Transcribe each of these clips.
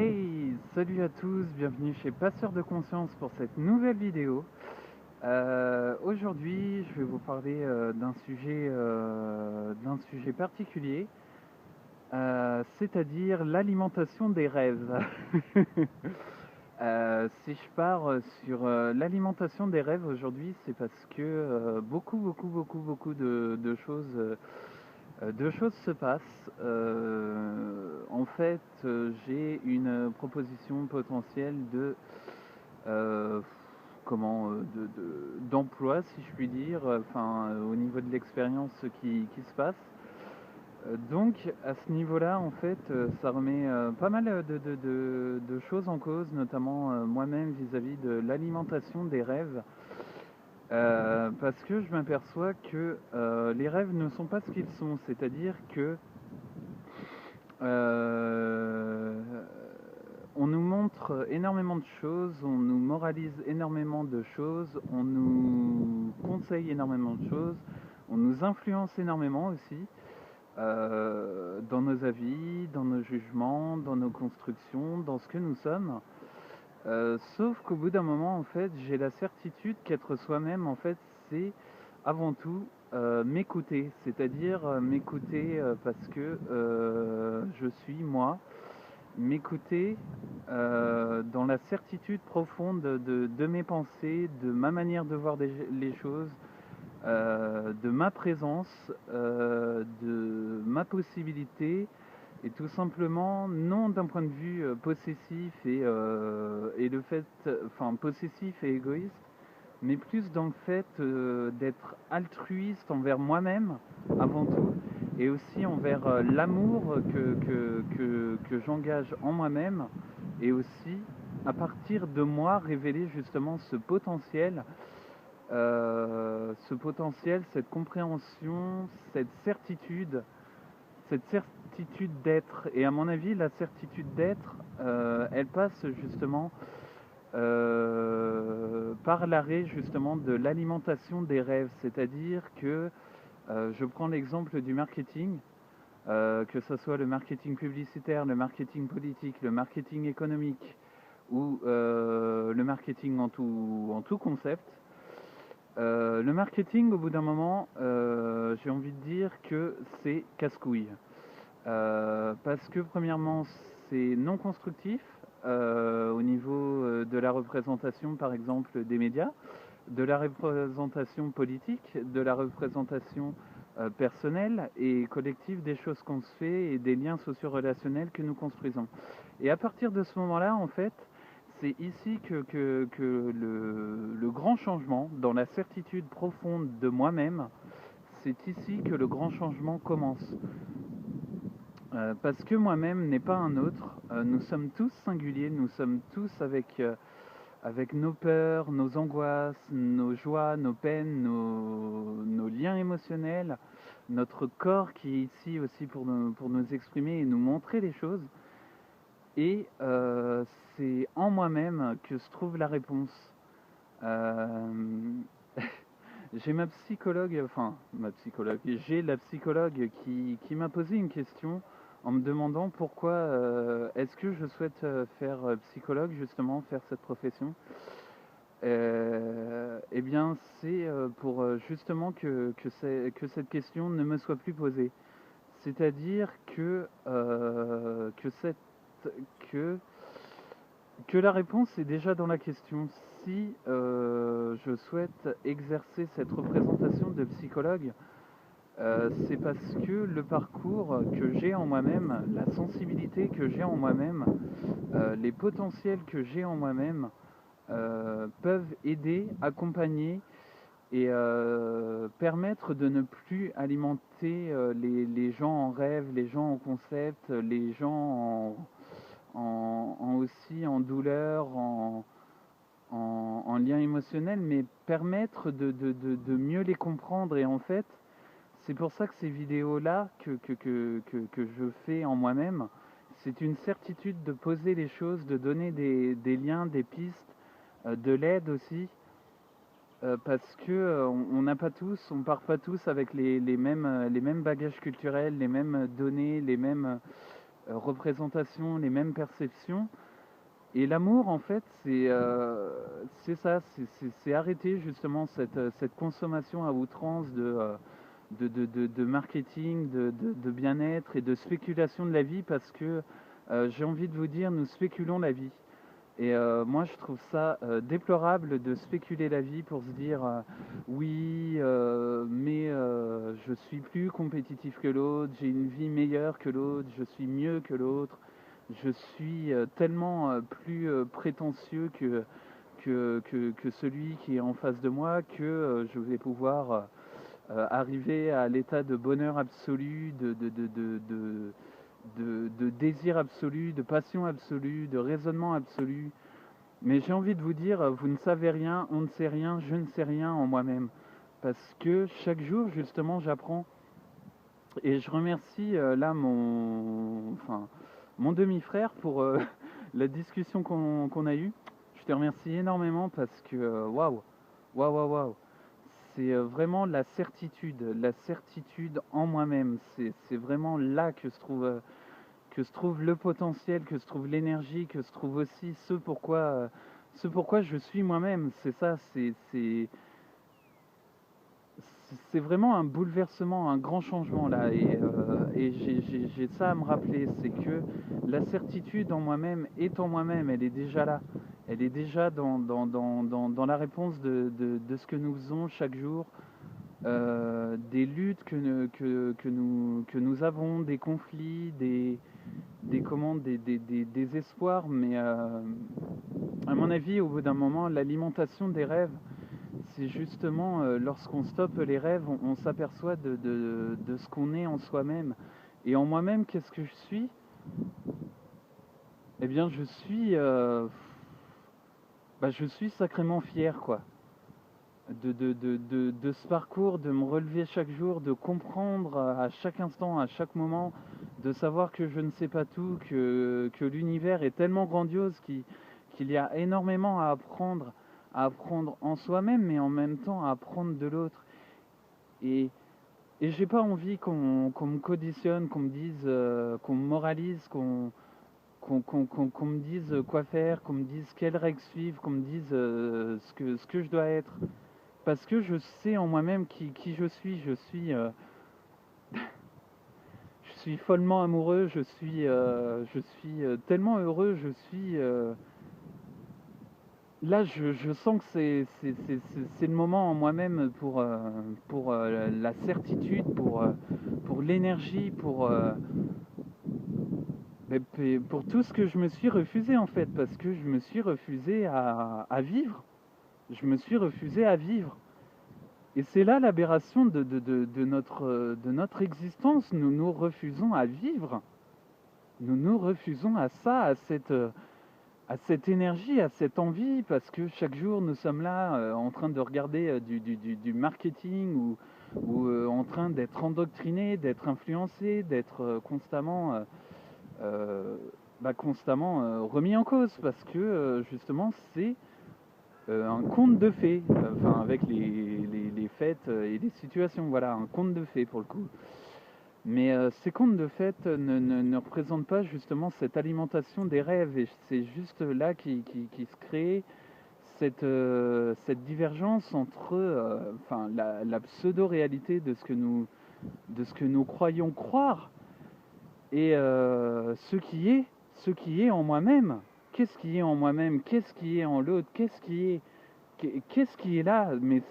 Hey, salut à tous, bienvenue chez Passeur de Conscience pour cette nouvelle vidéo. Aujourd'hui, je vais vous parler d'un sujet particulier, c'est-à-dire l'alimentation des rêves. Si je pars sur l'alimentation des rêves aujourd'hui, c'est parce que beaucoup de choses se passent. En fait, j'ai une proposition potentielle euh, d'emploi, si je puis dire, au niveau de l'expérience qui se passe. Donc, à ce niveau-là, en fait, ça remet pas mal de choses en cause, notamment moi-même vis-à-vis de l'alimentation des rêves. Parce que je m'aperçois que les rêves ne sont pas ce qu'ils sont, c'est-à-dire que euh, on nous montre énormément de choses, on nous moralise énormément de choses, on nous conseille énormément de choses, on nous influence énormément aussi dans nos avis, dans nos jugements, dans nos constructions, dans ce que nous sommes. Sauf qu'au bout d'un moment, en fait, j'ai la certitude qu'être soi-même, en fait, c'est avant tout m'écouter, c'est-à-dire m'écouter parce que je suis moi, m'écouter dans la certitude profonde de mes pensées, de ma manière de voir les choses, de ma présence, de ma possibilité, et tout simplement, non d'un point de vue possessif et le fait, enfin possessif et égoïste, mais plus dans le fait d'être altruiste envers moi-même avant tout, et aussi envers l'amour que j'engage en moi-même, et aussi à partir de moi révéler justement ce potentiel, cette compréhension, cette certitude d'être. Et à mon avis, la certitude d'être, elle passe justement par l'arrêt justement de l'alimentation des rêves. C'est-à-dire que je prends l'exemple du marketing, que ce soit le marketing publicitaire, le marketing politique, le marketing économique ou le marketing en tout concept. Le marketing, au bout d'un moment, j'ai envie de dire que c'est casse-couille. Parce que premièrement, c'est non constructif au niveau de la représentation, par exemple, des médias, de la représentation politique, de la représentation personnelle et collective des choses qu'on se fait et des liens socio-relationnels que nous construisons. Et à partir de ce moment-là, en fait, c'est ici que le grand changement, dans la certitude profonde de moi-même, c'est ici que le grand changement commence. Parce que moi-même n'est pas un autre. Nous sommes tous singuliers, nous sommes tous avec nos peurs, nos angoisses, nos joies, nos peines, nos liens émotionnels, notre corps qui est ici aussi pour nous exprimer et nous montrer les choses. Et c'est en moi-même que se trouve la réponse. Euh, j'ai j'ai la psychologue qui m'a posé une question en me demandant pourquoi est-ce que je souhaite faire psychologue, justement, faire cette profession. Eh bien, c'est pour justement que cette question ne me soit plus posée. C'est-à-dire que, que la réponse est déjà dans la question. Si je souhaite exercer cette représentation de psychologue, c'est parce que le parcours que j'ai en moi-même, la sensibilité que j'ai en moi-même, les potentiels que j'ai en moi-même peuvent aider, accompagner et permettre de ne plus alimenter les gens en rêve, les gens en concept, les gens aussi en douleur, en lien émotionnel, mais permettre de mieux les comprendre. Et en fait, c'est pour ça que ces vidéos-là que je fais en moi-même, c'est une certitude de poser les choses, de donner des liens, des pistes, de l'aide aussi, parce que on n'a pas tous, on part pas tous avec les mêmes bagages culturels, les mêmes données, représentations, les mêmes perceptions. Et l'amour, en fait, c'est ça, c'est arrêter justement cette consommation à outrance de marketing, de bien-être et de spéculation de la vie, parce que j'ai envie de vous dire, nous spéculons la vie. Et moi, je trouve ça déplorable de spéculer la vie pour se dire oui, mais je suis plus compétitif que l'autre, j'ai une vie meilleure que l'autre, je suis mieux que l'autre, je suis tellement plus prétentieux que celui qui est en face de moi que je vais pouvoir arriver à l'état de bonheur absolu, de désir absolu, de passion absolue, de raisonnement absolu. Mais j'ai envie de vous dire, vous ne savez rien, on ne sait rien, je ne sais rien en moi-même. Parce que chaque jour, justement, j'apprends. Et je remercie là mon demi-frère pour la discussion qu'on a eue. Je te remercie énormément parce que waouh, waouh, waouh, waouh. C'est vraiment la certitude en moi-même. C'est vraiment là que se trouve le potentiel, que se trouve l'énergie, que se trouve aussi ce pourquoi je suis moi-même. C'est ça, c'est vraiment un bouleversement, un grand changement là. Et j'ai ça à me rappeler, c'est que la certitude en moi-même est en moi-même, elle est déjà là. Elle est déjà dans la réponse de ce que nous faisons chaque jour, des luttes que nous avons, des conflits, des commandes, des espoirs, mais à mon avis, au bout d'un moment, l'alimentation des rêves, c'est justement lorsqu'on stoppe les rêves, on s'aperçoit de ce qu'on est en soi-même. Et en moi-même, qu'est-ce que je suis? Eh bien, je suis sacrément fier, quoi. De ce parcours, de me relever chaque jour, de comprendre à chaque instant, à chaque moment, de savoir que je ne sais pas tout, que l'univers est tellement grandiose qu'il y a énormément à apprendre en soi-même, mais en même temps à apprendre de l'autre. Et, et j'ai pas envie qu'on me conditionne, qu'on me dise, qu'on me moralise, qu'on me dise quoi faire, qu'on me dise quelles règles suivre, qu'on me dise ce que je dois être. Parce que je sais en moi-même qui je suis. Je suis follement amoureux, je suis tellement heureux, là, je sens que c'est le moment en moi-même pour la certitude, pour l'énergie, pour tout ce que je me suis refusé en fait, parce que je me suis refusé à vivre. Je me suis refusé à vivre. Et c'est là l'aberration de notre existence. Nous nous refusons à vivre. Nous nous refusons à ça, à cette énergie, à cette envie, parce que chaque jour nous sommes là en train de regarder du marketing ou en train d'être endoctrinés, d'être influencés, d'être euh, constamment remis en cause, parce que justement c'est un conte de fées, enfin avec les fêtes et les situations, voilà, un conte de fées pour le coup. Mais ces contes de fêtes ne représentent pas justement cette alimentation des rêves, et c'est juste là qui se crée cette divergence entre la pseudo-réalité de ce que nous croyons croire et ce qui est en moi-même. Qu'est-ce qui est en moi-même? Qu'est-ce qui est en l'autre? Qu'est-ce qui est là? Mais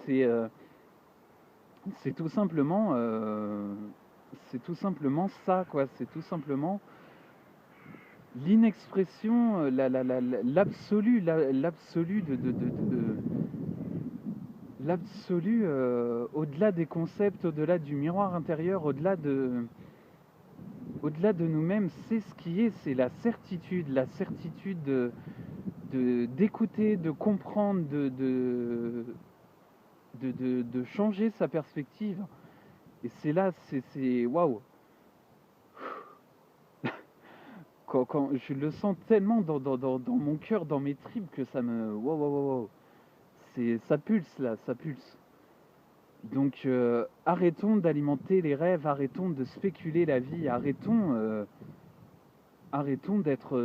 c'est tout simplement, c'est tout simplement ça, quoi. C'est tout simplement l'inexpression, l'absolu, l'absolu l'absolu au-delà des concepts, au-delà du miroir intérieur, au-delà de nous-mêmes. C'est ce qui est, c'est la certitude d'écouter, de comprendre, de changer sa perspective. Et c'est là, c'est waouh. Quand je le sens tellement dans mon cœur, dans mes tripes, que ça me waouh, waouh, waouh, waouh. Ça pulse là, ça pulse. Donc arrêtons d'alimenter les rêves, arrêtons de spéculer la vie, arrêtons arrêtons d'être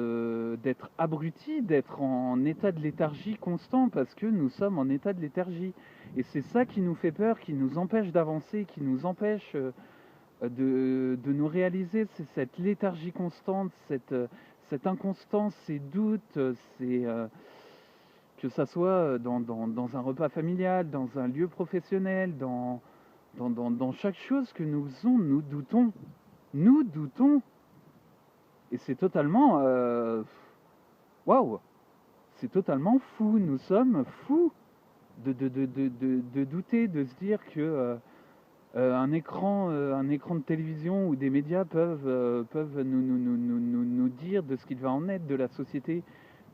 abrutis, d'être en état de léthargie constant, parce que nous sommes en état de léthargie. Et c'est ça qui nous fait peur, qui nous empêche d'avancer, qui nous empêche de nous réaliser. C'est cette léthargie constante, cette inconstance, ces doutes, que ça soit dans un repas familial, dans un lieu professionnel, dans chaque chose que nous faisons, nous doutons. Nous doutons. Et c'est totalement... Waouh! C'est totalement fou. Nous sommes fous de douter, de se dire que un écran de télévision ou des médias peuvent nous dire de ce qu'il va en être de la société.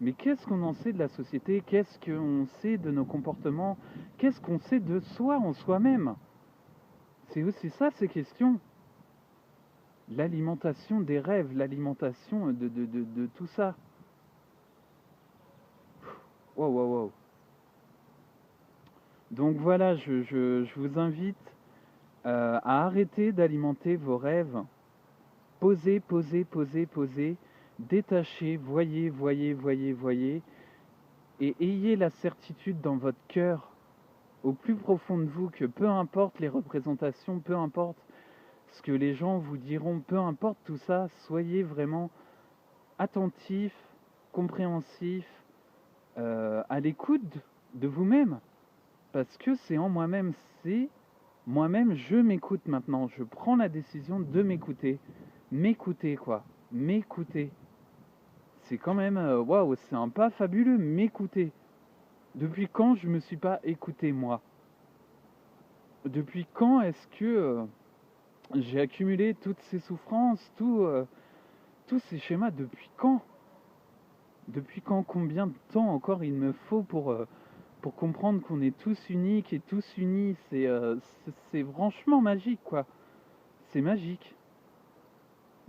Mais qu'est-ce qu'on en sait de la société? Qu'est-ce qu'on sait de nos comportements? Qu'est-ce qu'on sait de soi en soi-même? C'est aussi ça ces questions. L'alimentation des rêves, l'alimentation de tout ça. Wow, wow, wow. Donc voilà, je vous invite à arrêter d'alimenter vos rêves. Posez, posez, posez, posez. Détachez, voyez, voyez, voyez, voyez. Et ayez la certitude dans votre cœur, au plus profond de vous, que peu importe les représentations, peu importe ce que les gens vous diront, peu importe tout ça, soyez vraiment attentif, compréhensif, à l'écoute de vous-même. Parce que c'est en moi-même, c'est moi-même, je m'écoute maintenant. Je prends la décision de m'écouter. M'écouter, quoi. M'écouter. C'est quand même, waouh, c'est un pas fabuleux, m'écouter. Depuis quand je me suis pas écouté, moi? Depuis quand est-ce que j'ai accumulé toutes ces souffrances, tous ces schémas? Depuis quand? Depuis quand? Combien de temps encore il me faut pour comprendre qu'on est tous uniques et tous unis? C'est franchement magique, quoi. C'est magique.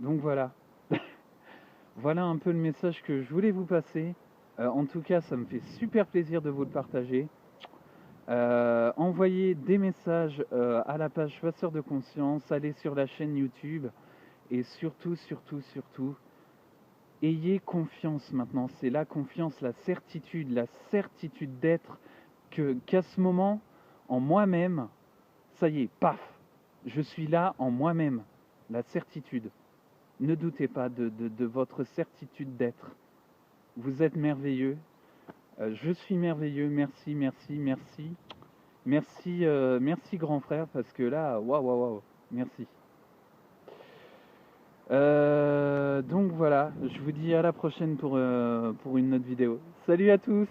Donc voilà. Voilà un peu le message que je voulais vous passer. En tout cas, ça me fait super plaisir de vous le partager. Envoyez des messages à la page Chasseur de Conscience, allez sur la chaîne YouTube et surtout, surtout, surtout, ayez confiance maintenant. C'est la confiance, la certitude d'être qu'à ce moment, en moi-même, ça y est, paf, je suis là en moi-même, la certitude. Ne doutez pas de votre certitude d'être. Vous êtes merveilleux. Je suis merveilleux. Merci, merci, merci. Merci, merci grand frère, parce que là, waouh, waouh, waouh. Merci. Donc voilà, je vous dis à la prochaine pour une autre vidéo. Salut à tous!